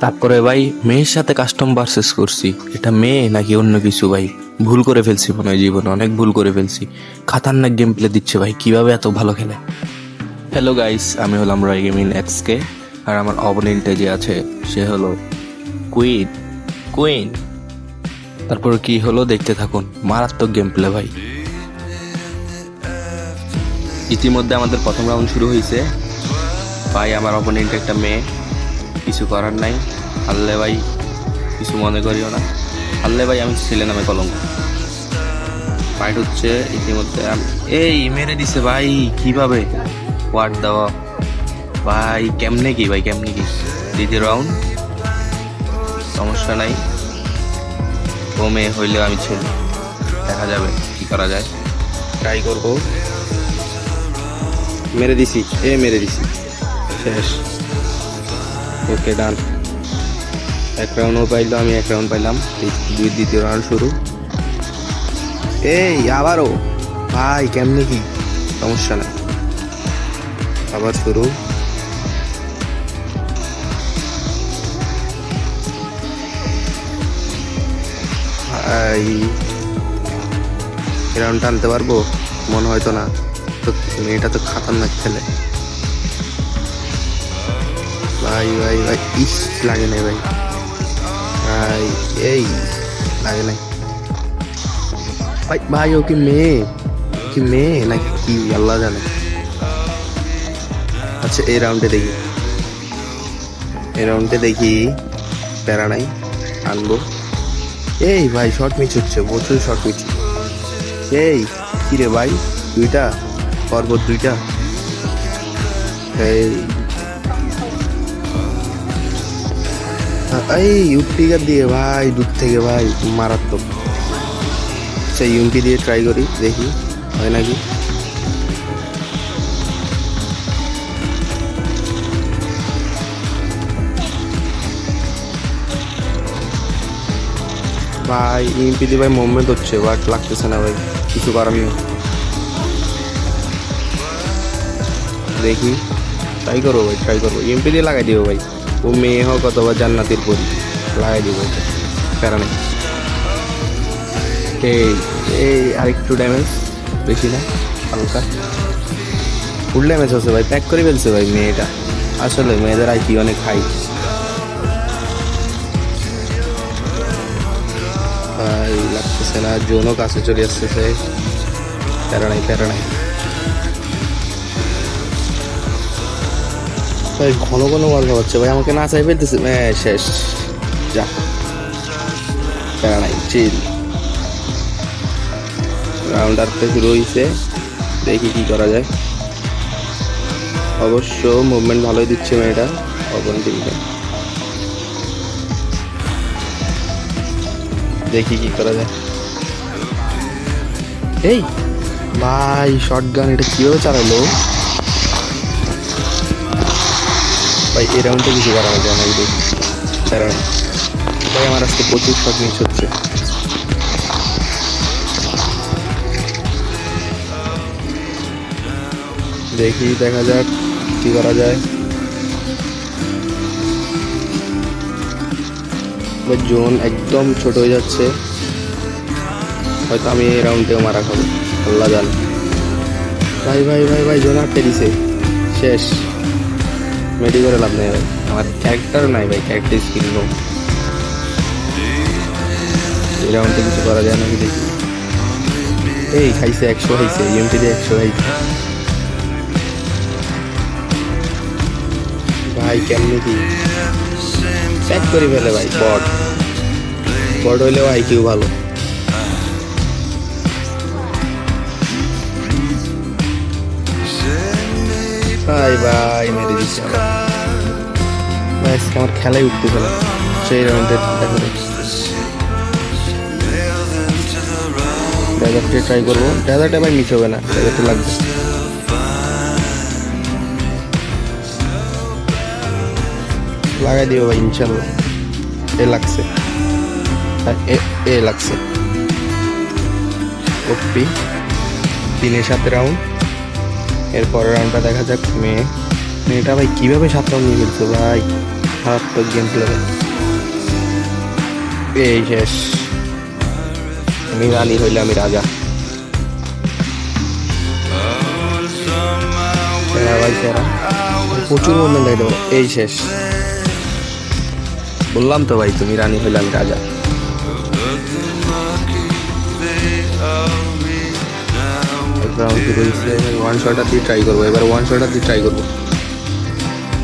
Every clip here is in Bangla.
তারপরে ভাই মেয়ের সাথে কাস্টম ভার্সেস করছি। এটা মেয়ে নাকি অন্য কিছু ভাই, ভুল করে ফেলছি মনে হয়, জীবনে অনেক ভুল করে ফেলছি। খাতারনাক গেম প্লে দিচ্ছে ভাই, কিভাবে এত ভালো খেলে। হ্যালো গাইস, আমি হলাম রয় গেমিং এক্সকে, আর আমার অপোনেন্টে যে আছে সে হলো কুইন কুইন। তারপর কি হলো দেখতে থাকুন, মারাত্মক গেম প্লে ভাই। ইতিমধ্যে আমাদের প্রথম রাউন্ড শুরু হয়েছে ভাই। আমার অপোনেন্ট একটা মেয়ে, কিছু করার নাই। হারলে ভাই কিছু মনে করিও না, হারলে ভাই আমি ছেলে নামে কলঙ্ক। ফাইট হচ্ছে ইতিমধ্যে। এই মেরে দিছে ভাই, কিভাবে ওয়ার্ড দেওয়া ভাই, কেমনে কি ভাই, কেমনে কি। দ্বিতীয় রাউন্ড, সমস্যা নাই, ও মেয়ে হইলেও আমি ছেলে, দেখা যাবে কি করা যায়, ট্রাই করবো। মেরে দিছি, মেরে দিছি, শেষ। ওকে ডান। এক রাউন্ডও পাইলো, আমি এক রাউন্ড পাইলাম। দ্বিতীয় রাউন্ড শুরু। এই আবারও ভাই, কেমনে কি, সমস্যা নাই, আবার শুরু। ভাই রাউন্ড টানতে পারবো মনে হয়তো না, তো মেয়েটা তো খাতারনাক খেলে ভাই। ভাই ভাই ইস, লাগে নাই ভাই, ভাই এই লাগে নাই ভাই। ভাই ও কি মেয়ে, কি মেয়ে নাকি কি আল্লাহ জানে। আচ্ছা এই রাউন্ডে দেখি, এই রাউন্ডে দেখি, প্যারা নাই, আনবো। এই ভাই শর্ট মিচ হচ্ছে, প্রচুর শর্ট মিচ। এই কিরে ভাই, দুইটা পর্বত, দুইটা। এই ইউপিকার দিয়ে ভাই, দূর থেকে ভাই মারাত্মক। সেই ইউপি দিয়ে ট্রাই করি, দেখি হয় নাকি। ভাই ইউপি দিয়ে ভাই মুভমেন্ট হচ্ছে, বাট লাগতেছে না ভাই, কিছু করার নেই। দেখি ট্রাই করবো ভাই, ট্রাই করবো, ইউপি দিয়ে লাগাই দিব ভাই। ও মেয়ে হোক অথবা জান্নাতির পরি, লাগাই দিব, প্যারা নেই। এই এই আরেকটু ড্যামেজ, বেশি না, হালকা ফুল ড্যামেজ হচ্ছে ভাই, প্যাক করে ফেলছে ভাই মেয়েটা। আসলে মেয়েদের আইকি অনেক হাই ভাই, লাগতেছে না, জোনও কাছে চলে আসতেছে, প্যারা নাই, প্যারা নাই ভাই। ঘন ঘন মাল হচ্ছে ভাই, আমাকে না চাই ফেলতেছে, শেষ, যা, প্যারা নাই, চিল। রাউন্ড আরতে শুরু হয়েছে, দেখি কি করা যায়। অবশ্য মুভমেন্ট ভালোই দিচ্ছে মেয়েটা, অপোনেন্টকে। দেখি কি করা যায়। এই ভাই শর্ট গান এটা কিভাবে চালালো ভাই, এই রাউন্ডে কিছু করা যায় না, দেখি কারণ ভাই আমার আজকে প্রচুর শর্ট মিস হচ্ছে। দেখি দেখা যাক কি করা যায়। জোন একদম ছোট হয়ে যাচ্ছে, হয়তো আমি এই রাউন্ডেও মারা খাবো, আল্লাহ জানে। ভাই ভাই ভাই ভাই জোন আটকে দিছে, শেষ। মেডি করে লাভ নেই ভাই, আমার ক্যারেক্টার নাই ভাই, ক্যারেক্টার স্কিল নো। এই রাউন্ডে কিছু করা যায় নাকি দেখি। এই খাইছে 100, খাইছে ইএমপি দিয়ে 100 খাইছে ভাই, কেমনি কি প্যাক করে ফেলে ভাই। বট বট হইলেও আইকিউ ভালো ভাই। ভাই মেরে দিচ্ছে ভাই, আজকে আমার খেলাই উঠতেছে না। সেই রাউন্ডে দেখা ডেজার্টে ট্রাই করবো, ডেজার্টে ভাই মিস হবে না, ডেজার্টে লাগবে। লাগাই দিও ভাই ইনশাল্লাহ, এ লাগছে, এ লাগছে। ওপি 3-7 রাউন্ড, এরপরের রাউন্ডটা দেখা যাক। মেয়েটা ভাই কিভাবে 7 রাউন্ড নিয়ে ফেলছে ভাই, মারাত্মক গেম প্লে। এই শেষ, আমি রানী হইলে আমি রাজা। সেরা ভাই সেরা, প্রচুর মুভমেন্ট দেয় দেবো। এই শেষ, বললাম তো ভাই তুমি রানী হইলে আমি রাজা। রাউন্ড শুরু হয়েছে, ওয়ান শটার দিয়ে ট্রাই করবো এবার, ওয়ান শটার দিয়ে ট্রাই করবো,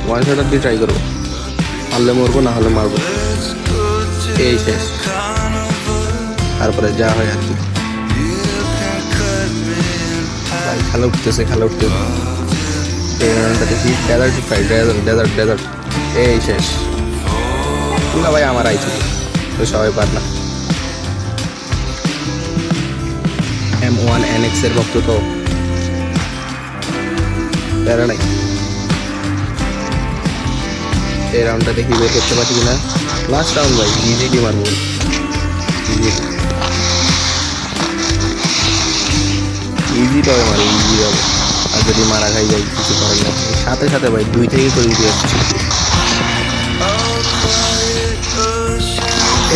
ওয়ান শটার দিয়ে ট্রাই করবো, পারলে মরবো না হলে মারবো। এই শেষ, তারপরে যা হয় আর কি। ভাই খেলা উঠতেছে, খেলা উঠতেছে। এই রাউন্ডটা দেখি, ডেজার্ট ফ্রাই, ডেজার্ট ডেজার্ট। এই শেষ, না ভাই আমার আইছি তো সবাই পার না। M1NX এর ভক্ত তো প্যারা নাই। এই রাউন্ডটা দেখি বের করতে পারছি কিনা। লাস্ট রাউন্ড ভাই, ইজিলি মারবো, ইজি পাবে মারবো, ইজি পাবে। আর যদি মারা খাই যাই কিছু করার না, সাথে সাথে ভাই 2 থেকে করে দিয়ে আসছি।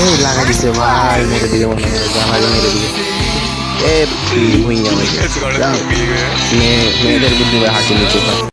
এই লাগা দিছে ভাই, মেরে দিকে মনে হয় জাহাজে মেরে দিকে। এ ভুইয়া ভাই, মেয়েদের বুদ্ধি হাঁটু নিচে।